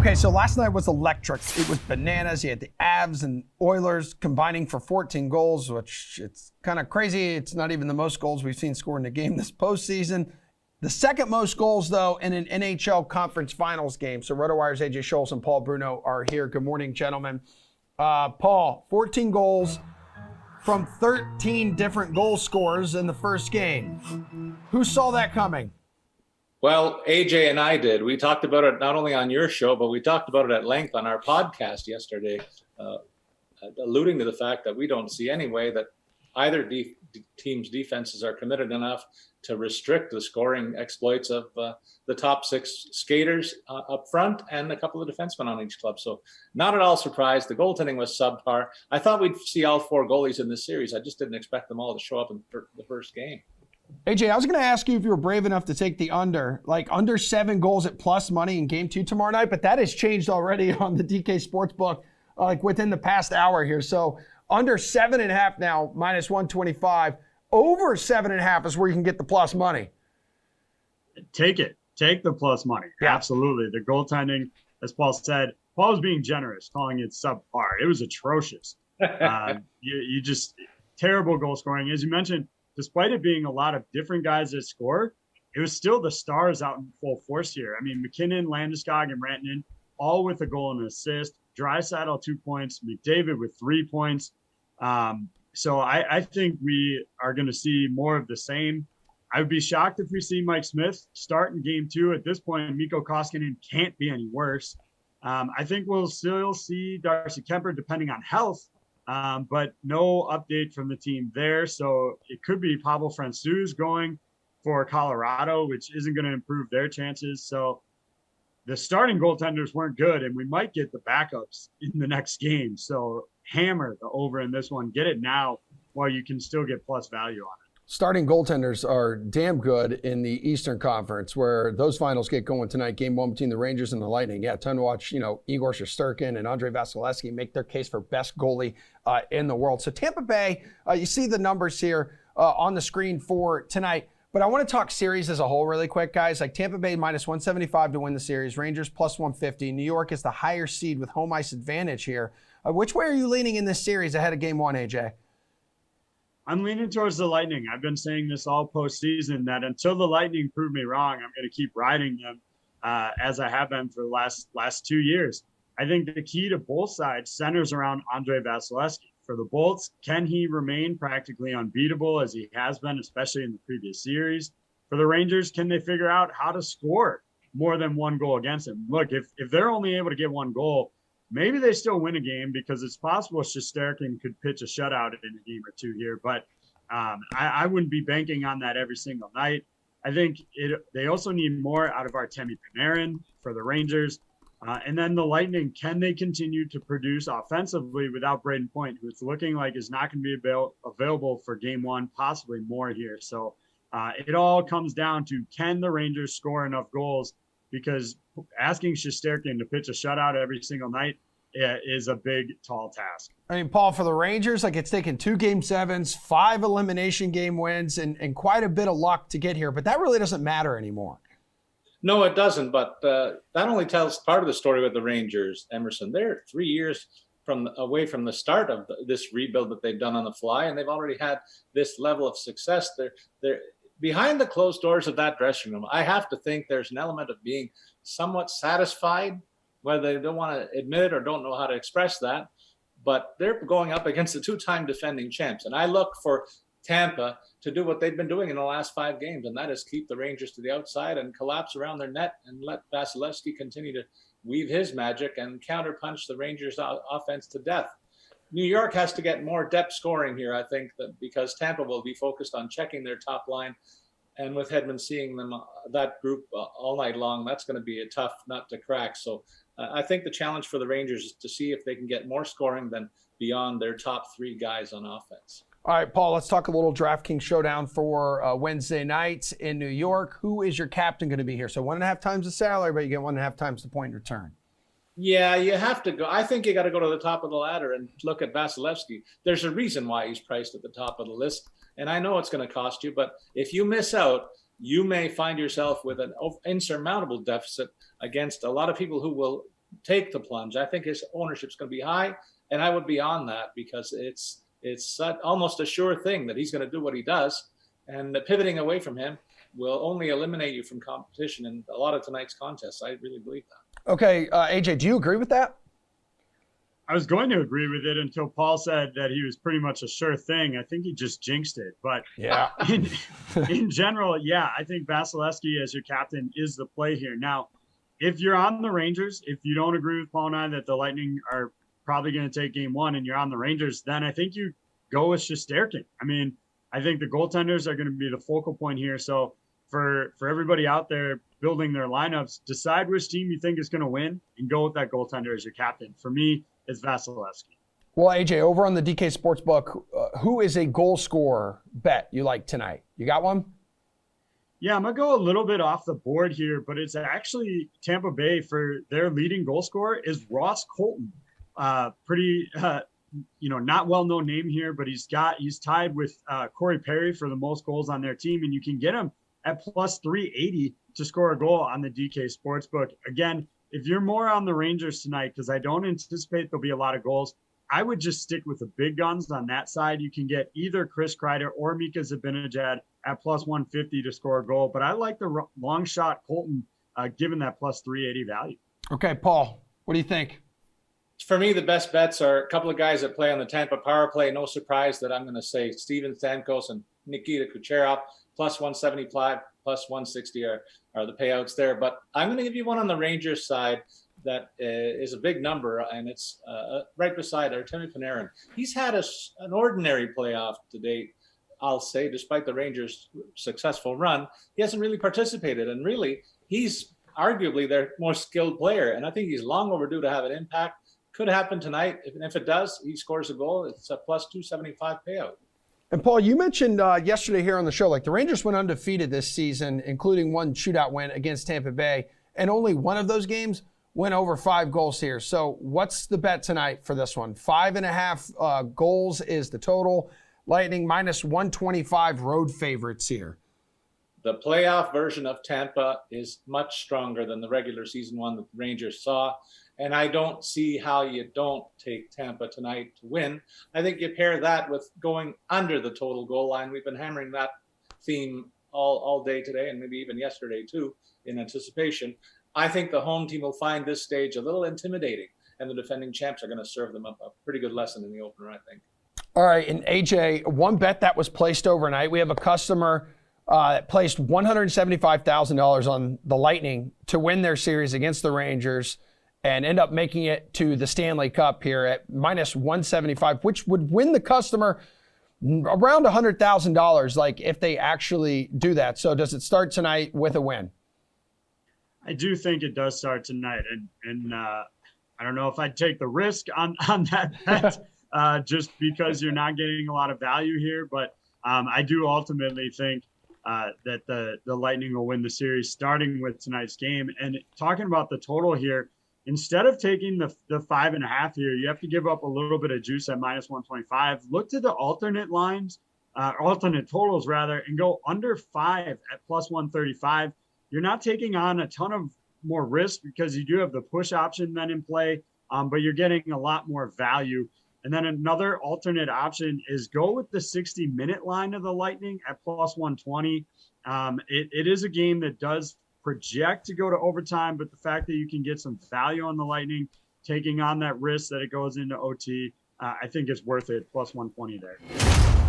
Okay, so last night was electric. It was bananas. You had the Avs and Oilers combining for 14 goals, which it's kind of crazy. It's not even the most goals we've seen scored in a game this postseason. The second most goals, though, in an NHL Conference Finals game. So RotoWire's AJ Scholz and Paul Bruno are here. Good morning, gentlemen. Paul, 14 goals from 13 different goal scorers in the first game. Who saw that coming? Well, AJ and I did. We talked about it not only on your show, but we talked about it at length on our podcast yesterday, alluding to the fact that we don't see any way that either team's defenses are committed enough to restrict the scoring exploits of the top six skaters up front and a couple of defensemen on each club. So not at all surprised. The goaltending was subpar. I thought we'd see all four goalies in this series. I just didn't expect them all to show up in the first game. AJ, I was going to ask you if you were brave enough to take the under 7 goals at plus money in game 2 tomorrow night, but that has changed already on the DK Sportsbook within the past hour here. So under 7.5 now, minus 125. Over 7.5 is where you can get the plus money. Take it. Take the plus money. Yeah. Absolutely. The goaltending, as Paul said, Paul was being generous, calling it subpar. It was atrocious. You just terrible goal scoring. As you mentioned, despite it being a lot of different guys that score, it was still the stars out in full force here. I mean, McKinnon, Landeskog, and Rantanen, all with a goal and an assist. Draisaitl 2 points. McDavid with 3 points. So I think we are going to see more of the same. I would be shocked if we see Mike Smith start in game 2. At this point, Mikko Koskinen can't be any worse. I think we'll still see Darcy Kemper depending on health. But no update from the team there. So it could be Pavel Francouz going for Colorado, which isn't going to improve their chances. So the starting goaltenders weren't good, and we might get the backups in the next game. So hammer the over in this one. Get it now while you can still get plus value on it. Starting goaltenders are damn good in the Eastern Conference, where those finals get going tonight. Game 1 between the Rangers and the Lightning. Yeah, time to watch, Igor Shesterkin and Andrei Vasilevsky make their case for best goalie in the world. So Tampa Bay, you see the numbers here on the screen for tonight. But I want to talk series as a whole really quick, guys. Like Tampa Bay minus 175 to win the series. Rangers plus 150. New York is the higher seed with home ice advantage here. Which way are you leaning in this series ahead of game 1, AJ? I'm leaning towards the Lightning. I've been saying this all postseason that until the Lightning prove me wrong, I'm going to keep riding them as I have been for the last 2 years. I think the key to both sides centers around Andrei Vasilevsky. For the Bolts, can he remain practically unbeatable as he has been, especially in the previous series? For the Rangers, can they figure out how to score more than one goal against him? Look, if they're only able to get one goal, maybe they still win a game because it's possible Shesterkin could pitch a shutout in a game or two here. But I wouldn't be banking on that every single night. I think they also need more out of Artemi Panarin for the Rangers. And then the Lightning, can they continue to produce offensively without Braden Point, who it's looking like is not going to be available for game 1, possibly more here. So it all comes down to, can the Rangers score enough goals? Because asking Shesterkin to pitch a shutout every single night is a big, tall task. I mean, Paul, for the Rangers, it's taken 2 Game 7s, 5 elimination game wins, and quite a bit of luck to get here. But that really doesn't matter anymore. No, it doesn't. But that only tells part of the story with the Rangers, Emerson. They're 3 years away from the start of this rebuild that they've done on the fly, and they've already had this level of success. They're behind the closed doors of that dressing room. I have to think there's an element of being somewhat satisfied, whether they don't want to admit it or don't know how to express that. But they're going up against the 2-time defending champs. And I look for Tampa to do what they've been doing in the last 5 games, and that is keep the Rangers to the outside and collapse around their net and let Vasilevsky continue to weave his magic and counterpunch the Rangers' offense to death. New York has to get more depth scoring here, I think, because Tampa will be focused on checking their top line. And with Hedman seeing them, that group all night long, that's going to be a tough nut to crack. So I think the challenge for the Rangers is to see if they can get more scoring than beyond their top 3 guys on offense. All right, Paul, let's talk a little Draftking showdown for Wednesday night in New York. Who is your captain going to be here? So 1.5 times the salary, but you get 1.5 times the point return. Yeah, you have to go. I think you got to go to the top of the ladder and look at Vasilevsky. There's a reason why he's priced at the top of the list. And I know it's going to cost you, but if you miss out, you may find yourself with an insurmountable deficit against a lot of people who will take the plunge. I think his ownership's going to be high, and I would be on that because it's almost a sure thing that he's going to do what he does, and the pivoting away from him will only eliminate you from competition in a lot of tonight's contests. I really believe that. Okay, AJ, do you agree with that? I was going to agree with it until Paul said that he was pretty much a sure thing. I think he just jinxed it. But yeah, in general, yeah, I think Vasilevsky as your captain is the play here. Now, if you're on the Rangers, if you don't agree with Paul and I that the Lightning are probably going to take game one and you're on the Rangers, then I think you go with Shesterkin. I mean, I think the goaltenders are going to be the focal point here. So for everybody out there building their lineups, decide which team you think is going to win and go with that goaltender as your captain. For me, it's Vasilevsky. Well, AJ, over on the DK Sportsbook, who is a goal scorer bet you like tonight? You got one? Yeah, I'm going to go a little bit off the board here, but it's actually Tampa Bay for their leading goal scorer is Ross Colton. Pretty, not well-known name here, but he's tied with Corey Perry for the most goals on their team, and you can get him at plus 380 to score a goal on the DK Sportsbook. Again, if you're more on the Rangers tonight, because I don't anticipate there'll be a lot of goals, I would just stick with the big guns on that side. You can get either Chris Kreider or Mika Zibanejad at plus 150 to score a goal, but I like the long shot Colton given that plus 380 value. Okay, Paul, what do you think? For me, the best bets are a couple of guys that play on the Tampa power play. No surprise that I'm going to say Steven Stamkos and Nikita Kucherov, plus 175, plus 160 are the payouts there. But I'm going to give you one on the Rangers side that is a big number, and it's right beside Artemi Panarin. He's had an ordinary playoff to date, I'll say, despite the Rangers' successful run. He hasn't really participated, and really, he's arguably their more skilled player, and I think he's long overdue to have an impact. Could happen tonight. If it does, he scores a goal. It's a plus 275 payout. And Paul, you mentioned yesterday here on the show, like the Rangers went undefeated this season, including one shootout win against Tampa Bay, and only one of those games went over 5 goals here. So what's the bet tonight for this one? 5.5 goals is the total. Lightning minus 125 road favorites here. The playoff version of Tampa is much stronger than the regular season one that the Rangers saw. And I don't see how you don't take Tampa tonight to win. I think you pair that with going under the total goal line. We've been hammering that theme all day today and maybe even yesterday too in anticipation. I think the home team will find this stage a little intimidating, and the defending champs are going to serve them up a pretty good lesson in the opener, I think. All right, and AJ, one bet that was placed overnight. We have a customer that placed $175,000 on the Lightning to win their series against the Rangers and end up making it to the Stanley Cup here at minus 175, which would win the customer around $100,000, like if they actually do that. So does it start tonight with a win? I do think it does start tonight, and I don't know if I'd take the risk on that bet just because you're not getting a lot of value here, but I do ultimately think that the Lightning will win the series starting with tonight's game. And talking about the total here, instead of taking the 5.5 here, you have to give up a little bit of juice at minus 125. Look to the alternate lines, alternate totals rather, and go under 5 at plus 135. You're not taking on a ton of more risk because you do have the push option then in play, but you're getting a lot more value. And then another alternate option is go with the 60-minute line of the Lightning at plus 120. It is a game that does project to go to overtime, but the fact that you can get some value on the Lightning, taking on that risk that it goes into OT, I think is worth it, plus 120 there.